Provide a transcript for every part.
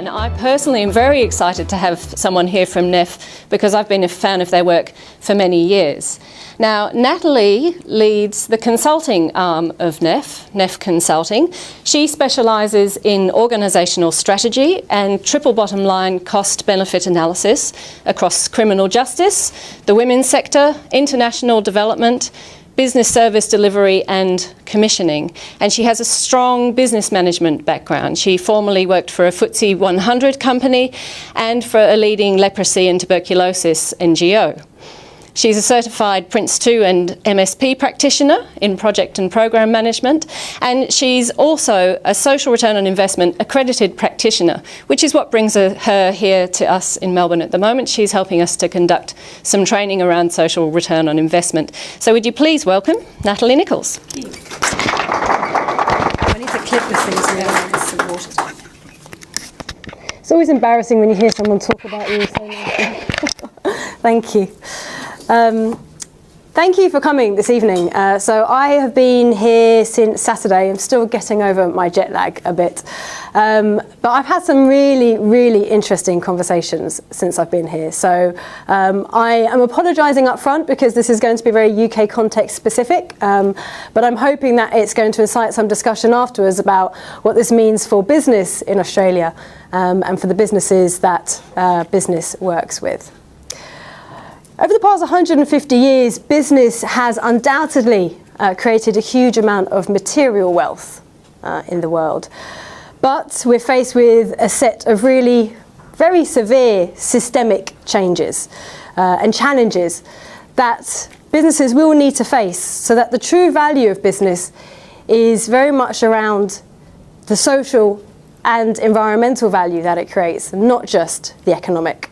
And I personally am very excited to have someone here from NEF because I've been a fan of their work for many years. Now, Natalie leads the consulting arm of NEF Consulting. She specialises in organisational strategy and triple bottom line cost-benefit analysis across criminal justice, the women's sector, international development, business service delivery and commissioning. And she has a strong business management background. She formerly worked for a FTSE 100 company and for a leading leprosy and tuberculosis NGO. She's a certified Prince 2 and MSP practitioner in project and program management, and she's also a social return on investment accredited practitioner, which is what brings her here to us in Melbourne at the moment. She's helping us to conduct some training around social return on investment. So would you please welcome Natalie Nicholles. I need to clip this thing so there's some water. It's always embarrassing when you hear someone talk about you so nicely. Thank you. Thank you for coming this evening. So I have been here since Saturday. I'm still getting over my jet lag a bit. But I've had some really, really interesting conversations since I've been here. So I am apologising up front because this is going to be very UK context specific. But I'm hoping that it's going to incite some discussion afterwards about what this means for business in Australia and for the businesses that business works with. Over the past 150 years, business has undoubtedly created a huge amount of material wealth in the world. But we're faced with a set of really very severe systemic changes and challenges that businesses will need to face so that the true value of business is very much around the social and environmental value that it creates, not just the economic.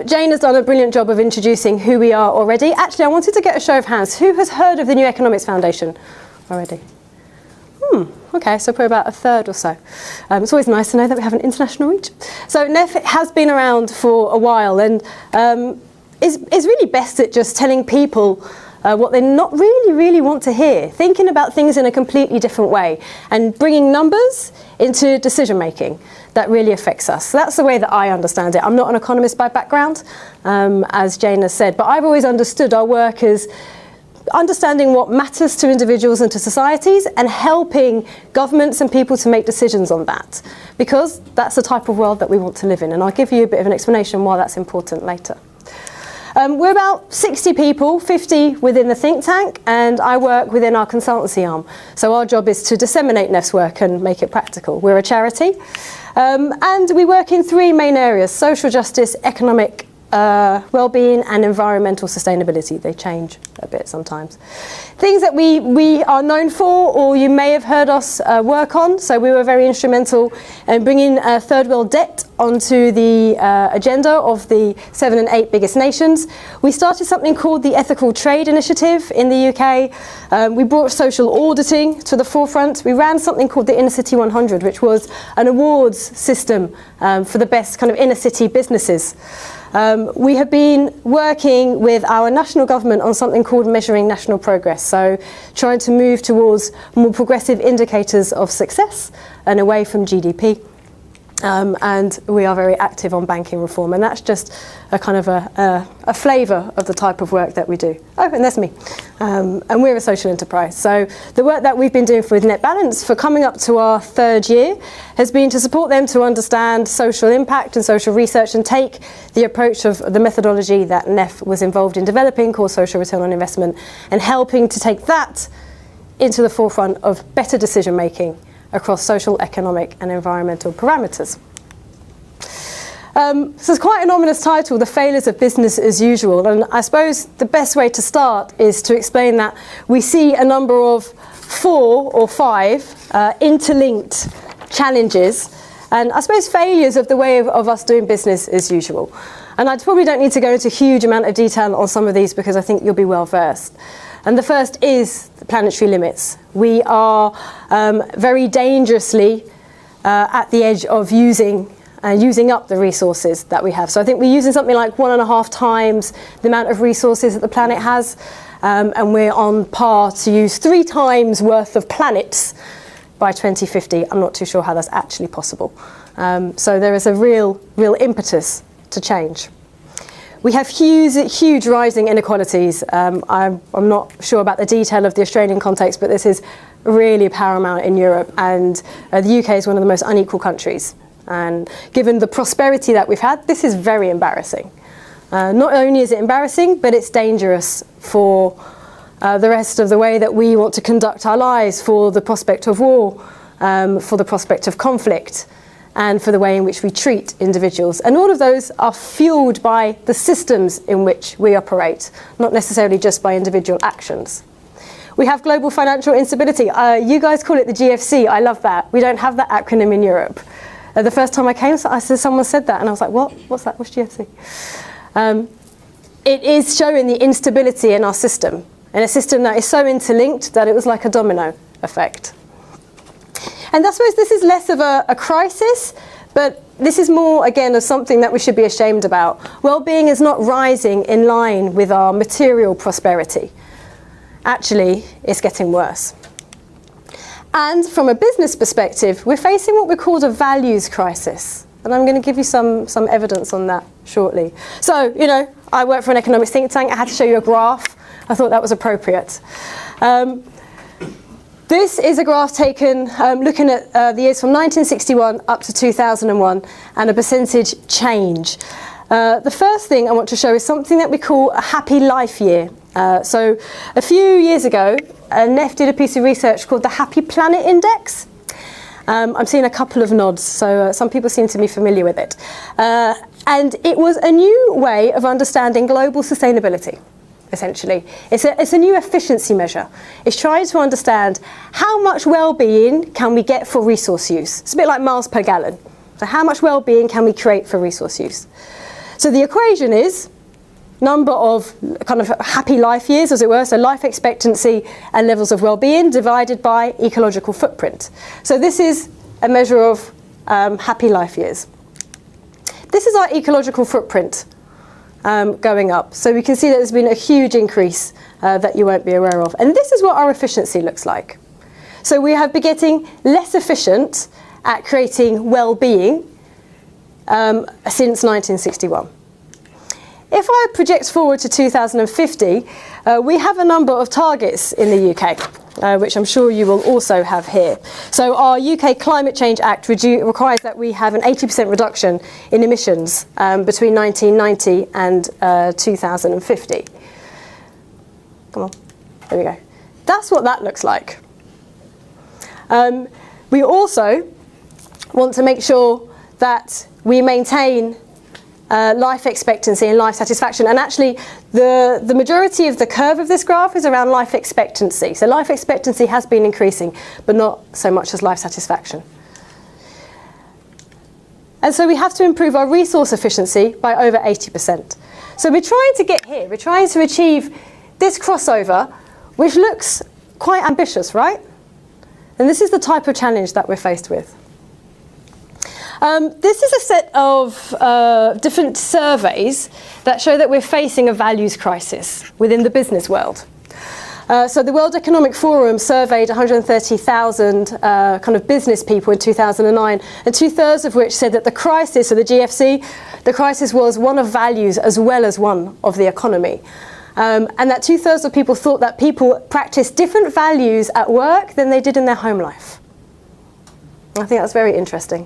Jane has done a brilliant job of introducing who we are already. Actually, I wanted to get a show of hands. Who has heard of the New Economics Foundation already? Okay, so probably about a third or so. It's always nice to know that we have an international reach. So NEF has been around for a while and is really best at just telling people what they not really want to hear, thinking about things in a completely different way and bringing numbers into decision making that really affects us. So that's the way that I understand it. I'm not an economist by background, as Jane has said, but I've always understood our work as understanding what matters to individuals and to societies and helping governments and people to make decisions on that, because that's the type of world that we want to live in. And I'll give you a bit of an explanation why that's important later. We're about 60 people, 50 within the think tank, and I work within our consultancy arm. So our job is to disseminate NEF's work and make it practical. We're a charity, and we work in three main areas: social justice, economic well-being and environmental sustainability. They change a bit sometimes. Things that we are known for, or you may have heard us work on. So we were very instrumental in bringing third world debt onto the agenda of the 7 and 8 biggest nations. We started something called the Ethical Trade Initiative in the UK. We brought social auditing to the forefront. We ran something called the Inner City 100, which was an awards system for the best kind of inner city businesses. We have been working with our national government on something called measuring national progress, so trying to move towards more progressive indicators of success and away from GDP. And we are very active on banking reform, and that's just a kind of a flavour of the type of work that we do. Oh, and there's me. And we're a social enterprise. So the work that we've been doing with Net Balance for coming up to our third year has been to support them to understand social impact and social research and take the approach of the methodology that NEF was involved in developing called social return on investment, and helping to take that into the forefront of better decision making across social, economic and environmental parameters. So it's quite an ominous title, The Failures of Business as Usual, and I suppose the best way to start is to explain that we see a number of 4 or 5 interlinked challenges and I suppose failures of the way of us doing business as usual. And I probably don't need to go into a huge amount of detail on some of these because I think you'll be well versed. And the first is the planetary limits. We are very dangerously at the edge of using up the resources that we have. So I think we're using something like 1.5 times the amount of resources that the planet has, and we're on par to use 3 times worth of planets by 2050. I'm not too sure how that's actually possible. So there is a real impetus to change. We have huge rising inequalities. I'm not sure about the detail of the Australian context, but this is really paramount in Europe, and the UK is one of the most unequal countries. And given the prosperity that we've had, this is very embarrassing. Not only is it embarrassing, but it's dangerous for the rest of the way that we want to conduct our lives, for the prospect of war, for the prospect of conflict, and for the way in which we treat individuals. And all of those are fueled by the systems in which we operate, not necessarily just by individual actions. We have global financial instability. You guys call it the GFC. I love that. We don't have that acronym in Europe. The first time I came, someone said that, and I was like, what? What's that? What's GFC? It is showing the instability in our system, in a system that is so interlinked that it was like a domino effect. And I suppose this is less of a crisis, but this is more, again, of something that we should be ashamed about. Well-being is not rising in line with our material prosperity. Actually, it's getting worse. And from a business perspective, we're facing what we call a values crisis. And I'm going to give you some evidence on that shortly. So, I work for an economics think tank. I had to show you a graph. I thought that was appropriate. This is a graph taken looking at the years from 1961 up to 2001 and a percentage change. The first thing I want to show is something that we call a happy life year. So a few years ago, NEF did a piece of research called the Happy Planet Index. I'm seeing a couple of nods, so some people seem to be familiar with it. And it was a new way of understanding global sustainability, essentially. It's a new efficiency measure. It's trying to understand how much well-being can we get for resource use. It's a bit like miles per gallon. So how much well-being can we create for resource use? So the equation is number of kind of happy life years, as it were, so life expectancy and levels of well-being divided by ecological footprint. So this is a measure of happy life years. This is our ecological footprint going up. So we can see that there's been a huge increase that you won't be aware of. And this is what our efficiency looks like. So we have been getting less efficient at creating well-being since 1961. If I project forward to 2050, we have a number of targets in the UK, which I'm sure you will also have here. So our UK Climate Change Act requires that we have an 80% reduction in emissions between 1990 and 2050. Come on, there we go. That's what that looks like. We also want to make sure that we maintain life expectancy and life satisfaction. And actually, the majority of the curve of this graph is around life expectancy. So life expectancy has been increasing, but not so much as life satisfaction. And so we have to improve our resource efficiency by over 80%. So we're trying to get here. We're trying to achieve this crossover, which looks quite ambitious, right? And this is the type of challenge that we're faced with. This is a set of different surveys that show that we're facing a values crisis within the business world. So the World Economic Forum surveyed 130,000 kind of business people in 2009, and 2/3 of which said that the crisis, or the GFC, the crisis was one of values as well as one of the economy. And that 2/3 of people thought that people practice different values at work than they did in their home life. I think that's very interesting.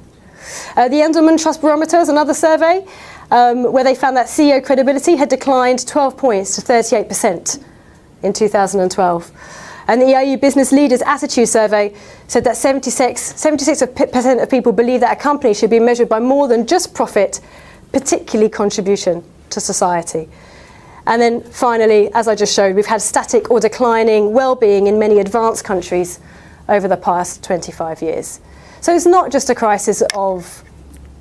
The Endelman Trust Barometer was another survey where they found that CEO credibility had declined 12 points to 38% in 2012. And the EIU Business Leaders Attitude Survey said that 76% of people believe that a company should be measured by more than just profit, particularly contribution to society. And then finally, as I just showed, we've had static or declining well-being in many advanced countries over the past 25 years. So it's not just a crisis of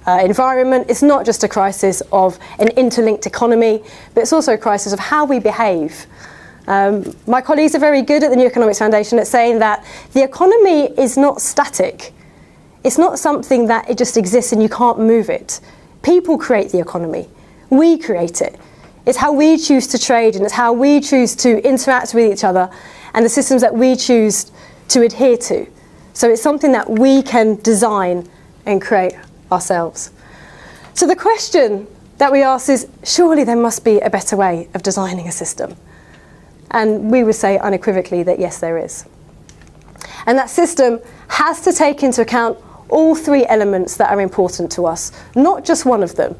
environment, it's not just a crisis of an interlinked economy, but it's also a crisis of how we behave. My colleagues are very good at the New Economics Foundation at saying that the economy is not static. It's not something that it just exists and you can't move it. People create the economy. We create it. It's how we choose to trade, and it's how we choose to interact with each other, and the systems that we choose to adhere to. So it's something that we can design and create ourselves. So the question that we ask is, surely there must be a better way of designing a system. And we would say unequivocally that yes, there is. And that system has to take into account all three elements that are important to us, not just one of them.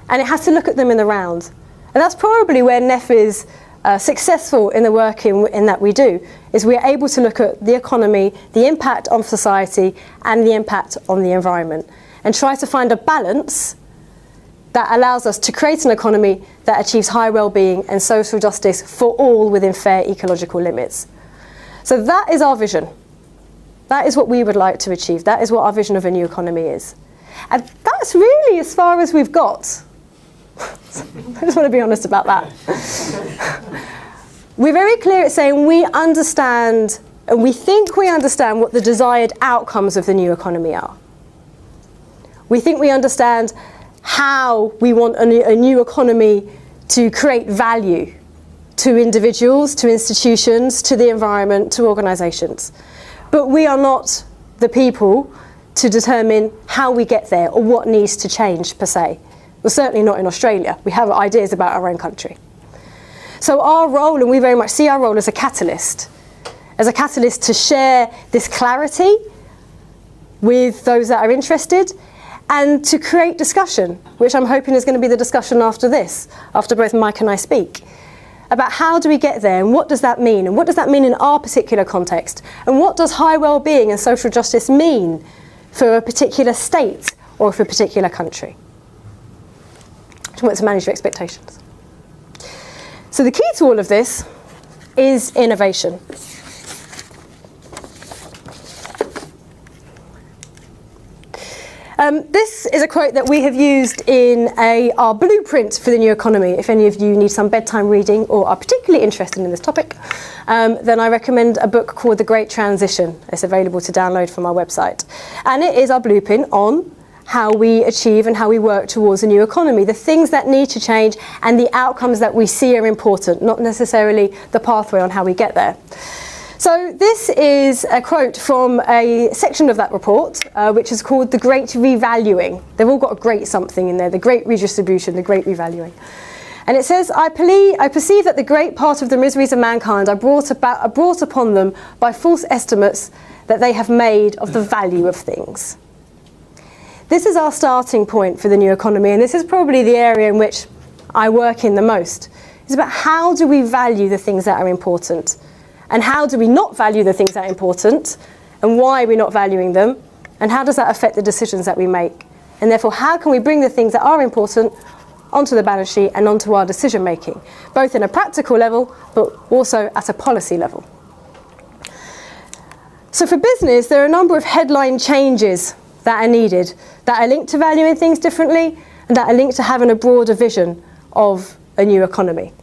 And it has to look at them in the round. And that's probably where NEF is successful in the work in that we do, is we're able to look at the economy, the impact on society, and the impact on the environment, and try to find a balance that allows us to create an economy that achieves high well-being and social justice for all within fair ecological limits. So that is our vision. That is what we would like to achieve. That is what our vision of a new economy is. And that's really as far as we've got. I just want to be honest about that. We're very clear at saying we understand, and we think we understand what the desired outcomes of the new economy are. We think we understand how we want a new economy to create value to individuals, to institutions, to the environment, to organisations. But we are not the people to determine how we get there or what needs to change per se. Well, certainly not in Australia. We have ideas about our own country. So our role, and we very much see our role as a catalyst to share this clarity with those that are interested, and to create discussion, which I'm hoping is going to be the discussion after this, after both Mike and I speak, about how do we get there, and what does that mean, and what does that mean in our particular context, and what does high well-being and social justice mean for a particular state or for a particular country. I want to manage your expectations. So the key to all of this is innovation. This is a quote that we have used in our blueprint for the new economy. If any of you need some bedtime reading or are particularly interested in this topic, then I recommend a book called The Great Transition. It's available to download from our website. And it is our blueprint on how we achieve and how we work towards a new economy. The things that need to change and the outcomes that we see are important, not necessarily the pathway on how we get there. So this is a quote from a section of that report, which is called The Great Revaluing. They've all got a great something in there, the Great Redistribution, the Great Revaluing. And it says, I perceive that the great part of the miseries of mankind are brought upon them by false estimates that they have made of the value of things. This is our starting point for the new economy, and this is probably the area in which I work in the most. It's about how do we value the things that are important, and how do we not value the things that are important, and why are we not valuing them, and how does that affect the decisions that we make? And therefore, how can we bring the things that are important onto the balance sheet and onto our decision making, both in a practical level, but also at a policy level. So for business, there are a number of headline changes that are needed, that are linked to valuing things differently, and that are linked to having a broader vision of a new economy.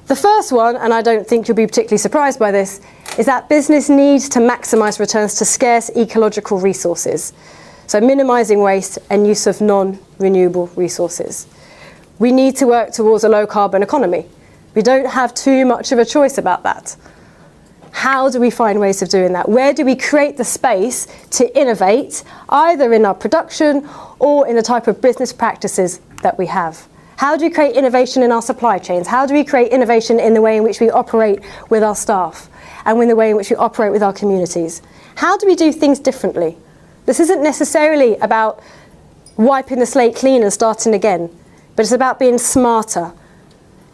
The first one, and I don't think you'll be particularly surprised by this, is that business needs to maximise returns to scarce ecological resources, so minimising waste and use of non-renewable resources. We need to work towards a low-carbon economy. We don't have too much of a choice about that. How do we find ways of doing that? Where do we create the space to innovate, either in our production or in the type of business practices that we have? How do we create innovation in our supply chains? How do we create innovation in the way in which we operate with our staff and in the way in which we operate with our communities? How do we do things differently? This isn't necessarily about wiping the slate clean and starting again, but it's about being smarter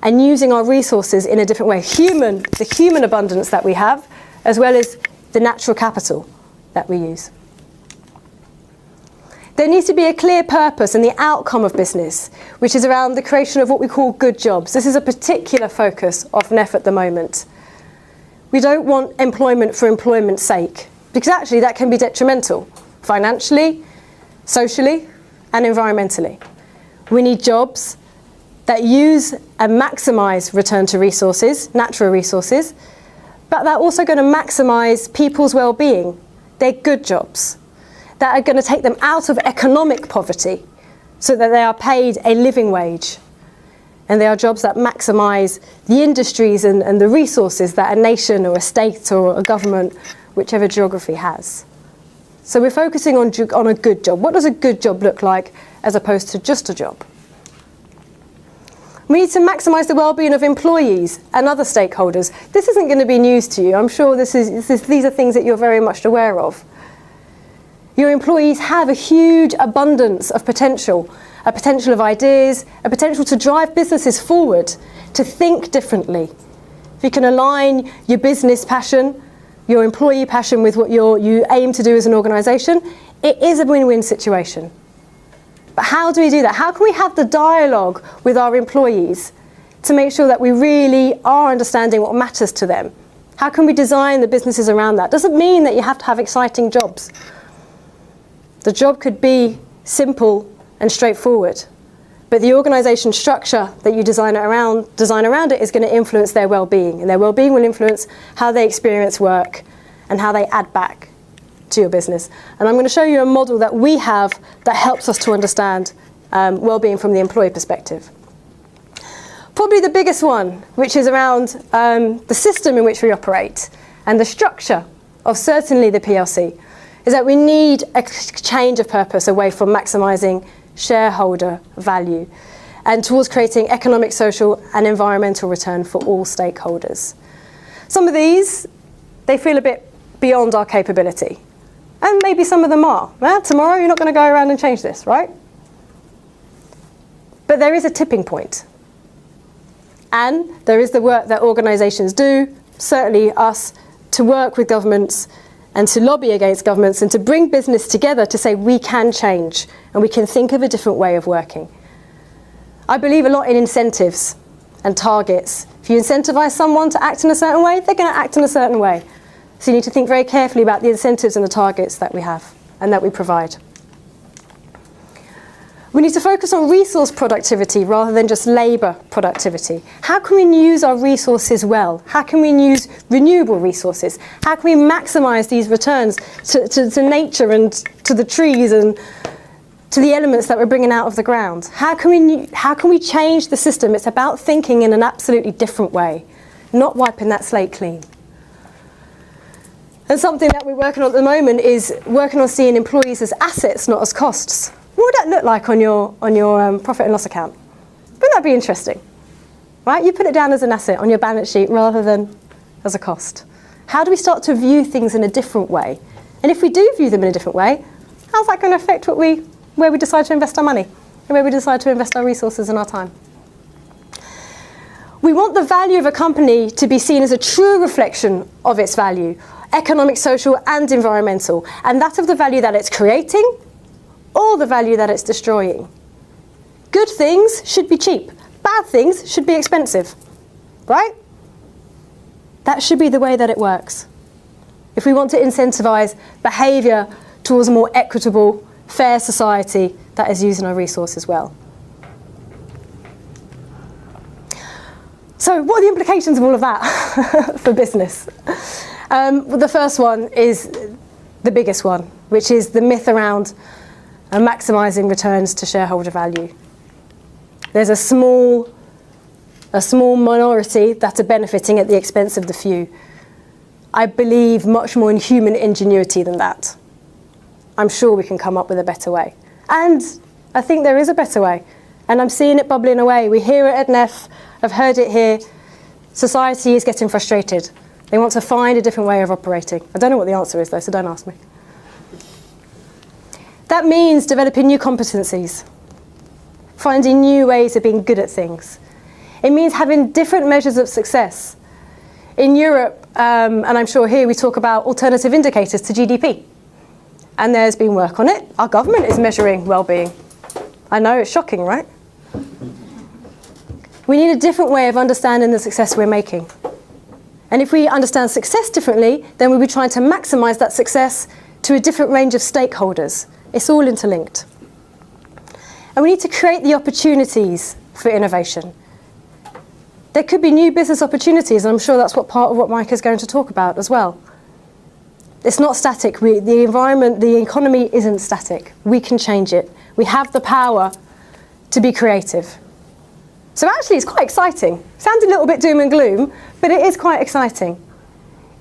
and using our resources in a different way. The human abundance that we have, as well as the natural capital that we use. There needs to be a clear purpose and the outcome of business, which is around the creation of what we call good jobs. This is a particular focus of NEF at the moment. We don't want employment for employment's sake, because actually that can be detrimental, financially, socially, and environmentally. We need jobs that use and maximise return to resources, natural resources, but they're also going to maximise people's well-being. They're good jobs that are going to take them out of economic poverty so that they are paid a living wage. and they are jobs that maximise the industries and the resources that a nation or a state or a government, whichever geography, has. So we're focusing on a good job. What does a good job look like as opposed to just a job? We need to maximise the well-being of employees and other stakeholders. This isn't going to be news to you. I'm sure these are things that you're very much aware of. Your employees have a huge abundance of potential, a potential of ideas, a potential to drive businesses forward, to think differently. If you can align your business passion, your employee passion with what you aim to do as an organisation, it is a win-win situation. But how do we do that? How can we have the dialogue with our employees to make sure that we really are understanding what matters to them? How can we design the businesses around that? Doesn't mean that you have to have exciting jobs. The job could be simple and straightforward, but the organisation structure that you design around it is going to influence their well-being, and their well-being will influence how they experience work and how they add back to your business. And I'm going to show you a model that we have that helps us to understand well-being from the employee perspective. Probably the biggest one, which is around the system in which we operate and the structure of certainly the PLC, is that we need a change of purpose away from maximising shareholder value and towards creating economic, social and environmental return for all stakeholders. Some of these, they feel a bit beyond our capability. And maybe some of them are. Well, tomorrow you're not going to go around and change this, right? But there is a tipping point. And there is the work that organisations do, certainly us, to work with governments and to lobby against governments and to bring business together to say we can change and we can think of a different way of working. I believe a lot in incentives and targets. If you incentivise someone to act in a certain way, they're going to act in a certain way. So you need to think very carefully about the incentives and the targets that we have and that we provide. We need to focus on resource productivity rather than just labour productivity. How can we use our resources well? How can we use renewable resources? How can we maximise these returns to nature and to the trees and to the elements that we're bringing out of the ground? How can we change the system? It's about thinking in an absolutely different way, not wiping that slate clean. And something that we're working on at the moment is working on seeing employees as assets, not as costs. What would that look like on your profit and loss account? Wouldn't that be interesting? Right? You put it down as an asset on your balance sheet rather than as a cost. How do we start to view things in a different way? And if we do view them in a different way, how's that going to affect where we decide to invest our money and where we decide to invest our resources and our time? We want the value of a company to be seen as a true reflection of its value, economic, social and environmental, and that of the value that it's creating or the value that it's destroying. Good things should be cheap. Bad things should be expensive. Right? That should be the way that it works. If we want to incentivise behaviour towards a more equitable, fair society that is using our resources well. So what are the implications of all of that for business? Well, the first one is the biggest one, which is the myth around maximising returns to shareholder value. There's a small minority that are benefiting at the expense of the few. I believe much more in human ingenuity than that. I'm sure we can come up with a better way. And I think there is a better way. And I'm seeing it bubbling away. We hear it at NEF. I've heard it here. Society is getting frustrated. They want to find a different way of operating. I don't know what the answer is though, so don't ask me. That means developing new competencies, finding new ways of being good at things. It means having different measures of success. In Europe, and I'm sure here, we talk about alternative indicators to GDP. And there's been work on it. Our government is measuring well-being. I know, it's shocking, right? We need a different way of understanding the success we're making. And if we understand success differently, then we'll be trying to maximise that success to a different range of stakeholders. It's all interlinked. And we need to create the opportunities for innovation. There could be new business opportunities, and I'm sure that's part of what Mike is going to talk about as well. It's not static. The environment, the economy isn't static. We can change it. We have the power to be creative. So actually it's quite exciting. Sounds a little bit doom and gloom, but it is quite exciting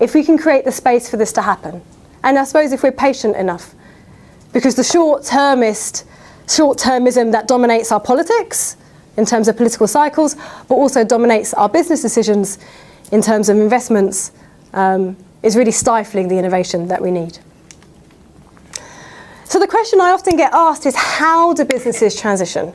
if we can create the space for this to happen. And I suppose if we're patient enough, because the short-termism that dominates our politics in terms of political cycles, but also dominates our business decisions in terms of investments, is really stifling the innovation that we need. So the question I often get asked is, how do businesses transition?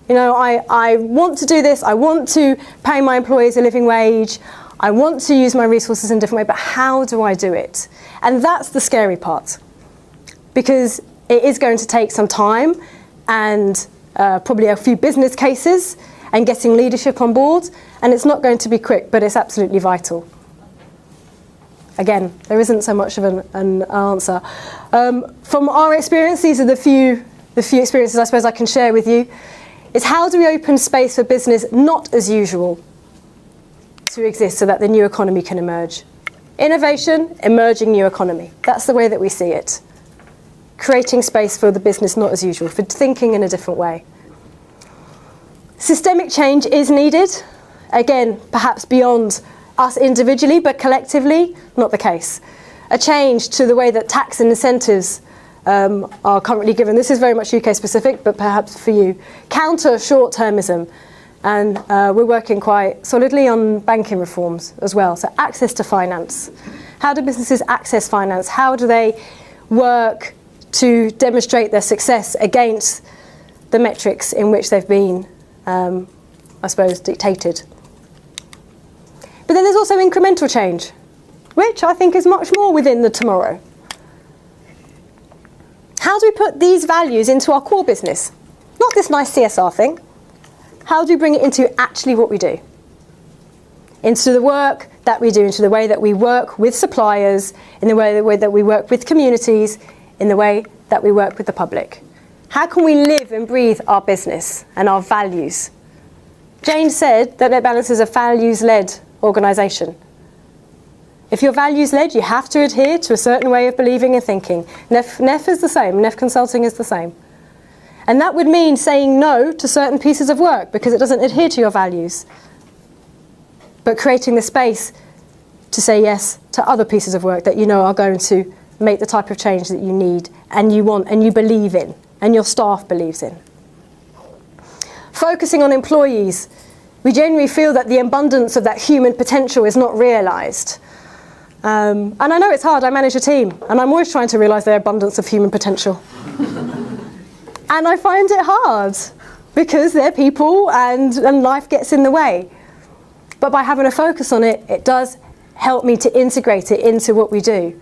You know, I want to do this, I want to pay my employees a living wage, I want to use my resources in a different way, but how do I do it? And that's the scary part, because it is going to take some time and probably a few business cases and getting leadership on board, and it's not going to be quick, but it's absolutely vital. Again, there isn't so much of an answer. From our experience, these are the few experiences I suppose I can share with you, is how do we open space for business not as usual to exist so that the new economy can emerge? Innovation, emerging new economy. That's the way that we see it. Creating space for the business not as usual, for thinking in a different way. Systemic change is needed. Again, perhaps beyond us individually, but collectively, not the case. A change to the way that tax and incentives are currently given. This is very much UK specific, but perhaps for you. Counter short-termism. And we're working quite solidly on banking reforms as well. So access to finance. How do businesses access finance? How do they work to demonstrate their success against the metrics in which they've been, I suppose, dictated? But then there's also incremental change, which I think is much more within the tomorrow. How do we put these values into our core business? Not this nice CSR thing. How do we bring it into actually what we do? Into the work that we do, into the way that we work with suppliers, in the way that we work with communities, in the way that we work with the public. How can we live and breathe our business and our values? Jane said that NetBalance is a values-led organisation. If you're values-led, you have to adhere to a certain way of believing and thinking. NEF is the same. NEF Consulting is the same. And that would mean saying no to certain pieces of work because it doesn't adhere to your values, but creating the space to say yes to other pieces of work that you know are going to make the type of change that you need and you want and you believe in and your staff believes in. Focusing on employees. We generally feel that the abundance of that human potential is not realised. And I know it's hard. I manage a team and I'm always trying to realise their abundance of human potential. And I find it hard because they're people and life gets in the way. But by having a focus on it, it does help me to integrate it into what we do.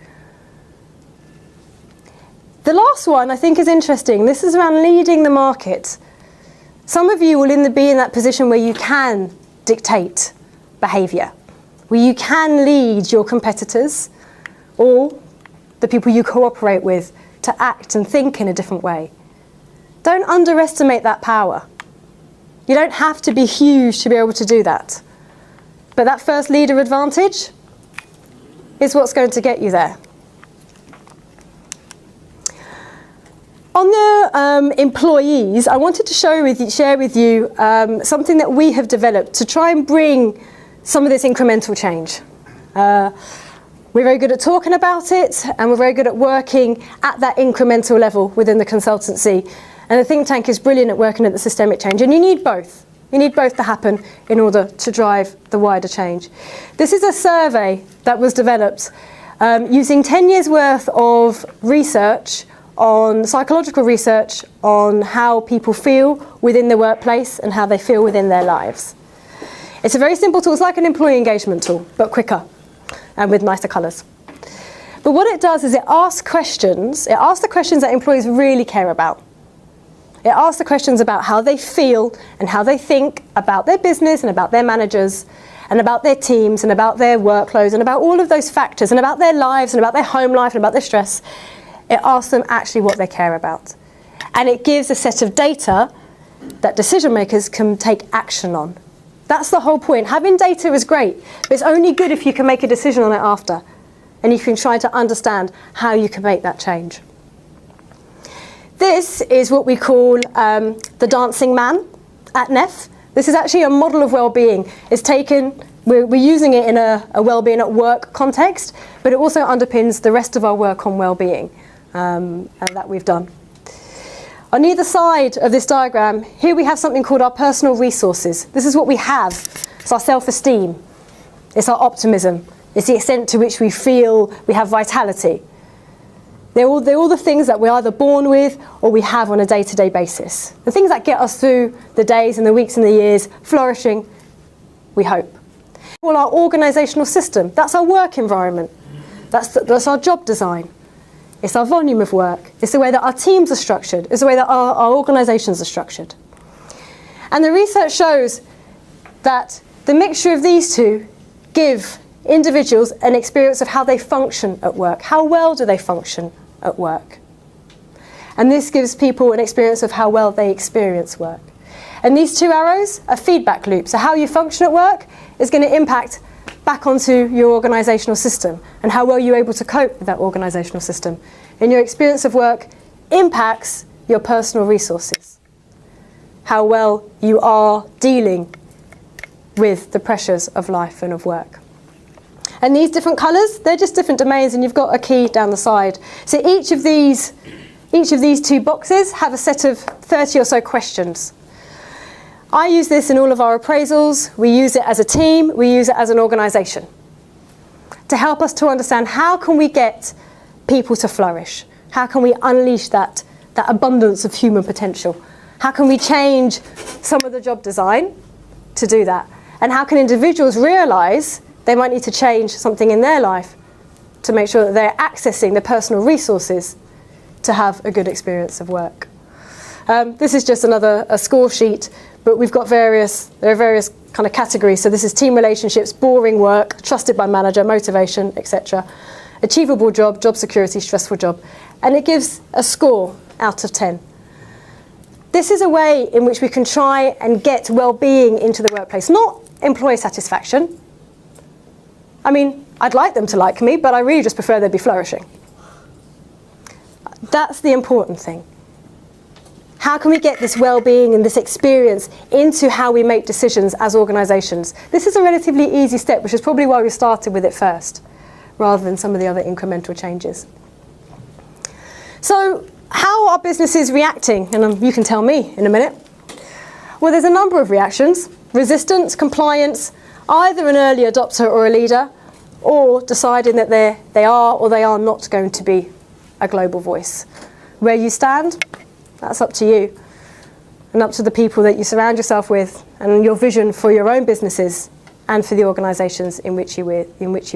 The last one I think is interesting. This is around leading the market. Some of you will be in that position where you can dictate behaviour, where you can lead your competitors or the people you cooperate with to act and think in a different way. Don't underestimate that power. You don't have to be huge to be able to do that. But that first leader advantage is what's going to get you there. On the employees, I wanted to share with you something that we have developed to try and bring some of this incremental change. We're very good at talking about it, and we're very good at working at that incremental level within the consultancy. And the think tank is brilliant at working at the systemic change. And you need both. You need both to happen in order to drive the wider change. This is a survey that was developed using 10 years worth of research on psychological research on how people feel within the workplace and how they feel within their lives. It's a very simple tool. It's like an employee engagement tool, but quicker and with nicer colours. But what it does is it asks questions. It asks the questions that employees really care about. It asks the questions about how they feel and how they think about their business and about their managers and about their teams and about their workloads and about all of those factors and about their lives and about their home life and about their stress. It asks them actually what they care about. And it gives a set of data that decision makers can take action on. That's the whole point. Having data is great, but it's only good if you can make a decision on it after. And you can try to understand how you can make that change. This is what we call the dancing man at NEF, This is actually a model of well-being. It's taken, we're using it in a well-being at work context, but it also underpins the rest of our work on well-being and that we've done. On either side of this diagram, here we have something called our personal resources. This is what we have. It's our self-esteem. It's our optimism. It's the extent to which we feel we have vitality. They're all the things that we're either born with or we have on a day-to-day basis. The things that get us through the days and the weeks and the years, flourishing, we hope. Well, our organisational system, that's our work environment. That's our job design. It's our volume of work. It's the way that our teams are structured. It's the way that our organisations are structured. And the research shows that the mixture of these two give individuals an experience of how they function at work. How well do they function at work? And this gives people an experience of how well they experience work. And these two arrows are feedback loops. So how you function at work is going to impact back onto your organisational system and how well you're able to cope with that organisational system. And your experience of work impacts your personal resources. How well you are dealing with the pressures of life and of work. And these different colours, they're just different domains, and you've got a key down the side. So each of these two boxes have a set of 30 or so questions. I use this in all of our appraisals. We use it as a team. We use it as an organisation to help us to understand how can we get people to flourish? How can we unleash that abundance of human potential? How can we change some of the job design to do that? And how can individuals realise they might need to change something in their life to make sure that they're accessing the personal resources to have a good experience of work? This is just a score sheet, but we've got there are various kind of categories. So this is team relationships, boring work, trusted by manager, motivation, etc. Achievable job, job security, stressful job. And it gives a score out of 10. This is a way in which we can try and get well-being into the workplace, not employee satisfaction. I mean, I'd like them to like me, but I really just prefer they be flourishing. That's the important thing. How can we get this well-being and this experience into how we make decisions as organisations? This is a relatively easy step, which is probably why we started with it first, rather than some of the other incremental changes. So, how are businesses reacting? And you can tell me in a minute. Well, there's a number of reactions. Resistance, compliance, either an early adopter or a leader, or deciding that they are or they are not going to be a global voice. Where you stand, that's up to you, and up to the people that you surround yourself with, and your vision for your own businesses and for the organisations in which you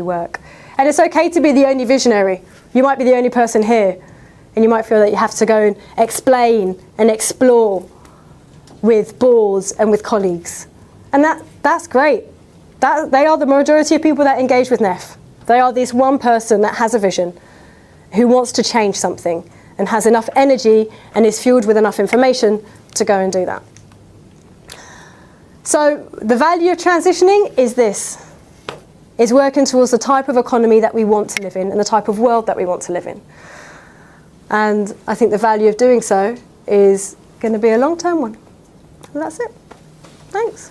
work. And it's okay to be the only visionary. You might be the only person here, and you might feel that you have to go and explain and explore with boards and with colleagues. And that's great. They are the majority of people that engage with NEF. They are this one person that has a vision, who wants to change something, and has enough energy and is fueled with enough information to go and do that. So the value of transitioning is this, is working towards the type of economy that we want to live in and the type of world that we want to live in. And I think the value of doing so is going to be a long-term one. And that's it. Thanks.